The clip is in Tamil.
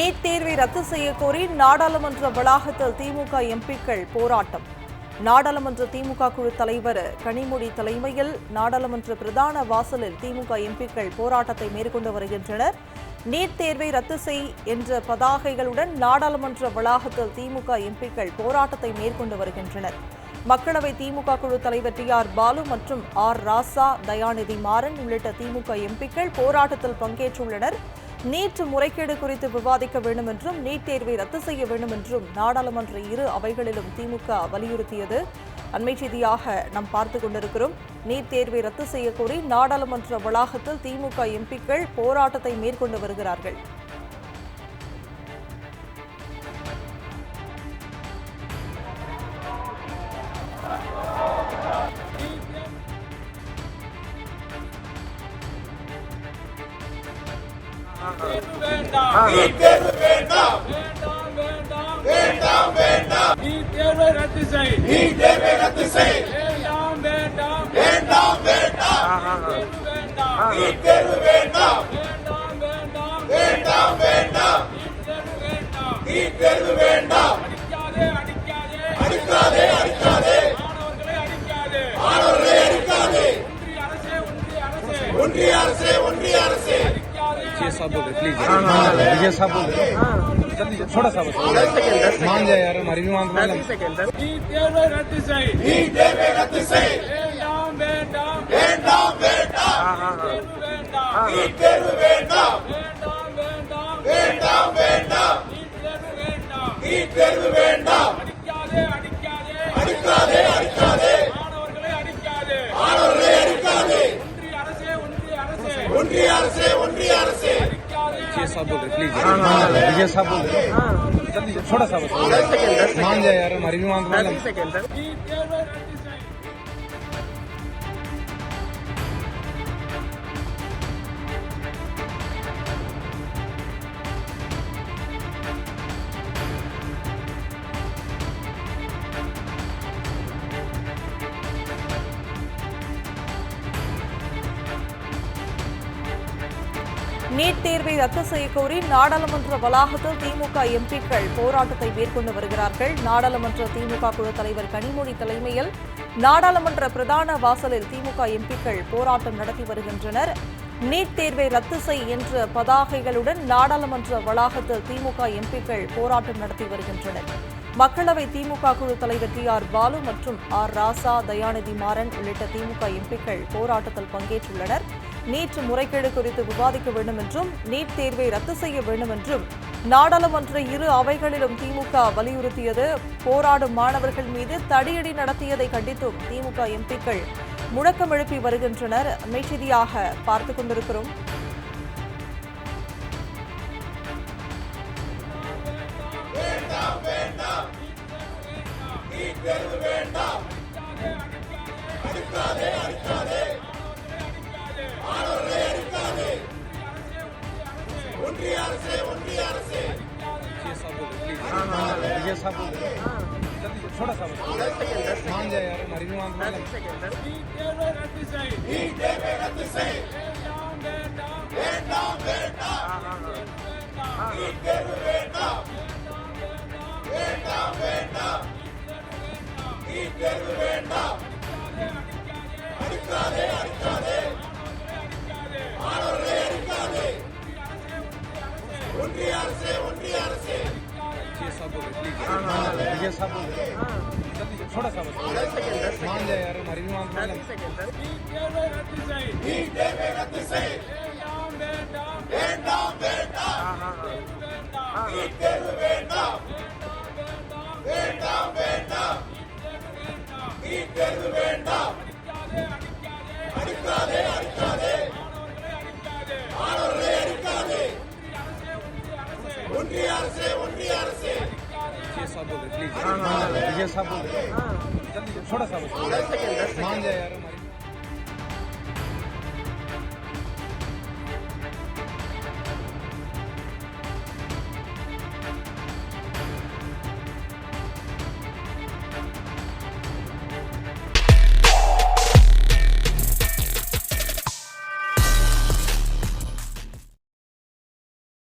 நீட் தேர்வை ரத்து செய்யக்கோரி நாடாளுமன்ற வளாகத்தில் திமுக எம்பிக்கள் போராட்டம். நாடாளுமன்ற திமுக குழு தலைவர் கனிமொழி தலைமையில் நாடாளுமன்ற பிரதான வாசலில் திமுக எம்பிக்கள் போராட்டத்தை மேற்கொண்டு வருகின்றனர். நீட் தேர்வை ரத்து செய் என்ற பதாகைகளுடன் நாடாளுமன்ற வளாகத்தில் திமுக எம்பிக்கள் போராட்டத்தை மேற்கொண்டு வருகின்றனர். மக்களவை திமுக குழு தலைவர் TR பாலு மற்றும் R ராசா, தயாநிதி மாறன் உள்ளிட்ட திமுக எம்பிக்கள் போராட்டத்தில் பங்கேற்றுள்ளனர். நீட் முறைகேடு குறித்து விவாதிக்க வேண்டும் என்றும் நீட் தேர்வை ரத்து செய்ய வேண்டும் என்றும் நாடாளுமன்ற இரு அவைகளிலும் திமுக வலியுறுத்தியது. அண்மை செய்தியாக நாம் பார்த்துக் கொண்டிருக்கிறோம். நீட் தேர்வை ரத்து செய்ய கோரி நாடாளுமன்ற வளாகத்தில் திமுக எம்பிக்கள் போராட்டத்தை மேற்கொண்டு வருகிறார்கள். विजय साहब थोड़ा सा मान जाए यार हमारी भी मान विजय साहब थोड़ा सा मान जाए यार हमारी भी मान நீட் தேர்வை ரத்து செய்ய கோரி நாடாளுமன்ற வளாகத்தில் திமுக எம்பிக்கள் போராட்டத்தை மேற்கொண்டு வருகிறார்கள். நாடாளுமன்ற திமுக குழு தலைவர் கனிமொழி தலைமையில் நாடாளுமன்ற பிரதான வாசலில் திமுக எம்பிக்கள் போராட்டம் நடத்தி வருகின்றனர். நீட் தேர்வை ரத்து செய் என்ற பதாகைகளுடன் நாடாளுமன்ற வளாகத்தில் திமுக எம்பிக்கள் போராட்டம் நடத்தி வருகின்றனர். மக்களவை திமுக குழு தலைவர் TR பாலு மற்றும் R ராசா, தயாநிதி மாறன் உள்ளிட்ட திமுக எம்பிக்கள் போராட்டத்தில் பங்கேற்றுள்ளனர். நீட் முறைகேடு குறித்து விவாதிக்க வேண்டும் என்றும் நீட் தேர்வை ரத்து செய்ய வேண்டும் என்றும் நாடாளுமன்ற இரு அவைகளிலும் திமுக வலியுறுத்தியது. போராடும் மாணவர்கள் மீது தடியடி நடத்தியதை கண்டித்தும் திமுக எம்பிக்கள் முழக்கம் எழுப்பி வருகின்றனர். மெய்செய்தியாக பார்த்துக் கொண்டிருக்கிறோம். विजय साहब थोड़ा सा मान जाए यार हमारी भी मान विजय साहब थोड़ा सा मान जाए यार हमारी भी मान विजय साहब थोड़ा सा मान जाए